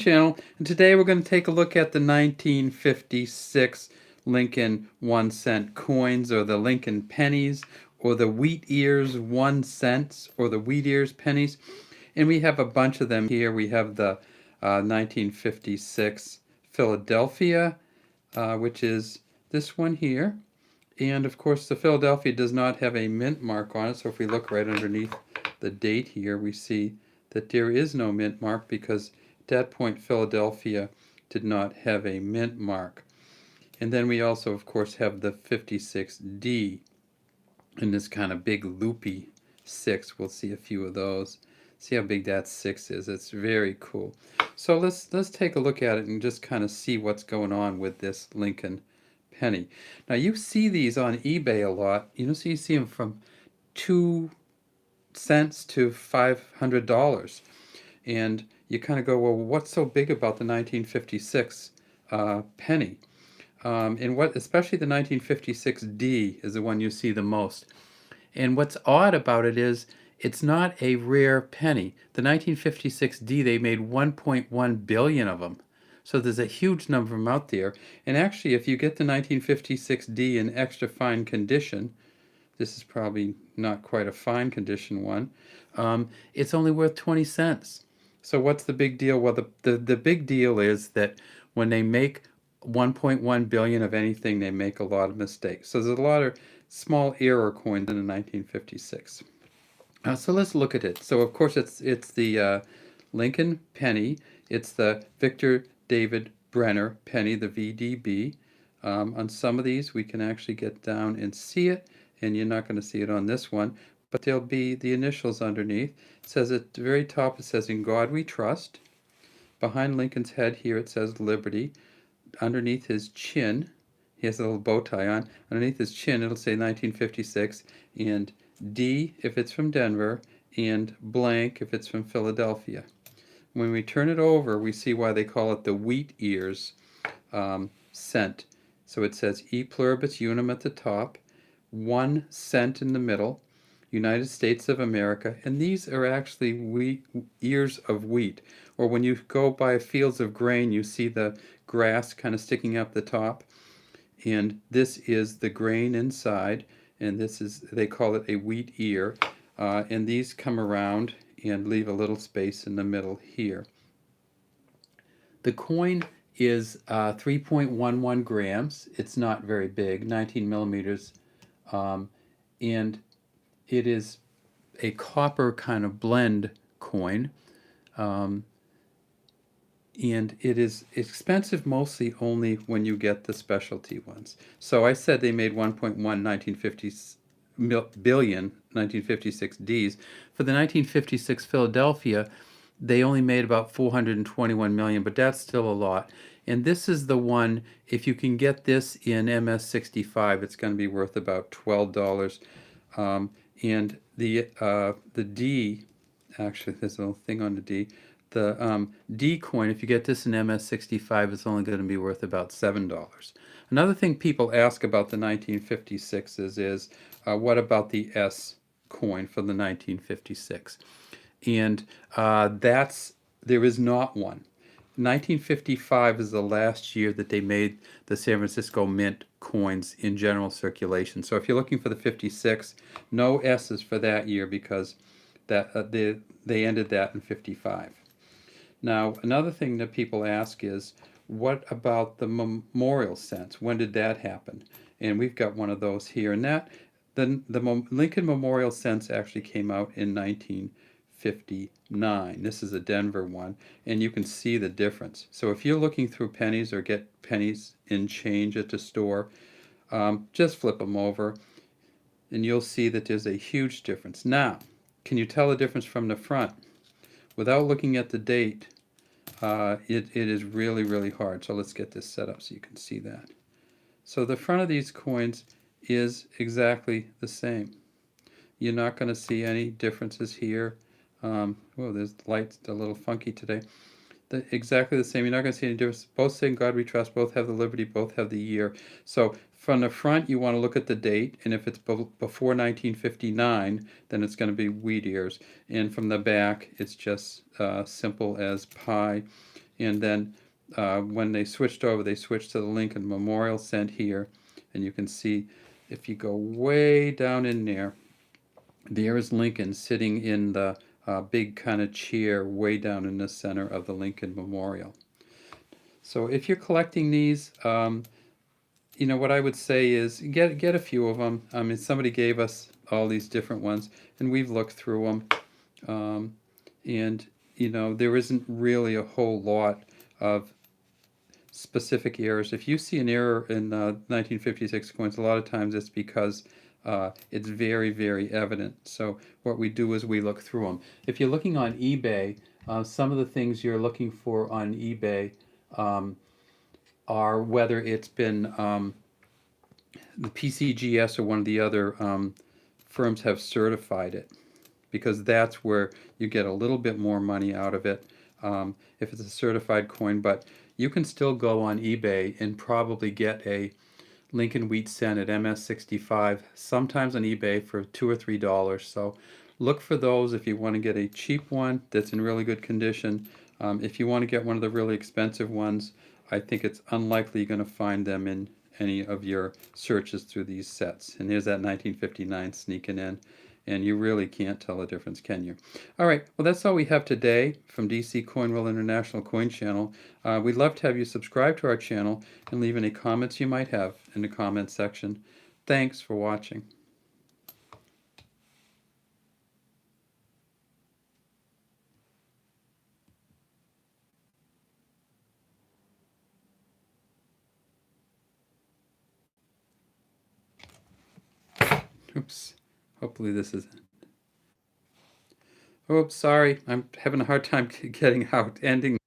Channel, and today we're going to take a look at the 1956 Lincoln 1-cent coins, or the Lincoln pennies, or the wheat ears 1 cents, or the wheat ears pennies. And we have a bunch of them here. We have the 1956 Philadelphia, which is this one here. And of course the Philadelphia does not have a mint mark on it, so if we look right underneath the date here, we see that there is no mint mark because at that point Philadelphia did not have a mint mark. And then we also of course have the 56D in this kind of big loopy 6. We'll see a few of those. See how big that 6 is. It's very cool. So let's take a look at it and just kind of see what's going on with this Lincoln penny. Now you see these on eBay a lot. So you see them from 2 cents to $500, and you kind of go, well, what's so big about the 1956 penny? And what, especially the 1956D is the one you see the most. And what's odd about it is it's not a rare penny. The 1956D, they made 1.1 billion of them. So there's a huge number of them out there. And actually, if you get the 1956D in extra fine condition, this is probably not quite a fine condition one, it's only worth 20 cents. So what's the big deal? Well, the big deal is that when they make 1.1 billion of anything, they make a lot of mistakes. So there's a lot of small error coins in the 1956. So let's look at it. So of course it's the Lincoln penny. It's the Victor David Brenner penny, the VDB. On some of these we can actually get down and see it, and you're not going to see it on this one, but there'll be the initials underneath. It says at the very top, it says, "In God We Trust." Behind Lincoln's head here it says Liberty. Underneath his chin, he has a little bow tie on. Underneath his chin it'll say 1956, and D if it's from Denver, and blank if it's from Philadelphia. When we turn it over, we see why they call it the wheat ears cent. So it says E pluribus unum at the top, 1 cent in the middle, United States of America, and these are actually ears of wheat. Or when you go by fields of grain, you see the grass kind of sticking up the top, and this is the grain inside, and this is, they call it a wheat ear, and these come around and leave a little space in the middle here. The coin is 3.11 grams. It's not very big, 19 millimeters, and it is a copper kind of blend coin, and it is expensive mostly only when you get the specialty ones. So I said they made 1.1 billion 1956 Ds. For the 1956 Philadelphia, they only made about 421 million, but that's still a lot. And this is the one, if you can get this in MS65, it's going to be worth about $12. And the D, actually there's a little thing on the D, the D coin, if you get this in MS65, it's only going to be worth about $7. Another thing people ask about the 1956s is, what about the S coin for the 1956? And there is not one. 1955 is the last year that they made the San Francisco Mint coins in general circulation. So if you're looking for the 56, no S's for that year because they ended that in 55. Now, another thing that people ask is, what about the memorial cents? When did that happen? And we've got one of those here. And the Lincoln Memorial cents actually came out in 1959. This is a Denver one, and you can see the difference. So if you're looking through pennies or get pennies in change at the store, just flip them over, and you'll see that there's a huge difference. Now, can you tell the difference from the front? Without looking at the date, it is really, really hard. So let's get this set up so you can see that. So the front of these coins is exactly the same. You're not going to see any differences here. Oh, there's lights a little funky today. Exactly the same. You're not going to see any difference. Both say "In God We Trust," both have the liberty, both have the year. So from the front, you want to look at the date, and if it's before 1959, then it's going to be wheat ears. And from the back, it's just simple as pi. and then when they switched over, they switched to the Lincoln Memorial Cent here, and you can see if you go way down in there, there is Lincoln sitting in the big kind of chair way down in the center of the Lincoln Memorial. So if you're collecting these, you know, what I would say is get a few of them. I mean, somebody gave us all these different ones, and we've looked through them. And you know, there isn't really a whole lot of specific errors. If you see an error in 1956 coins, a lot of times it's because it's very, very evident. So what we do is we look through them. If you're looking on eBay, some of the things you're looking for on eBay are whether it's been the PCGS or one of the other firms have certified it, because that's where you get a little bit more money out of it if it's a certified coin. But you can still go on eBay and probably get a Lincoln Wheat Cent at MS65, sometimes on eBay for $2 or $3. So look for those if you want to get a cheap one that's in really good condition. If you want to get one of the really expensive ones, I think it's unlikely you're going to find them in any of your searches through these sets. And here's that 1959 sneaking in. And you really can't tell the difference, can you? All right, well, that's all we have today from DC Coinwell International Coin Channel. We'd love to have you subscribe to our channel and leave any comments you might have in the comments section. Thanks for watching. Oops, hopefully this is... Oops, sorry, I'm having a hard time getting out, ending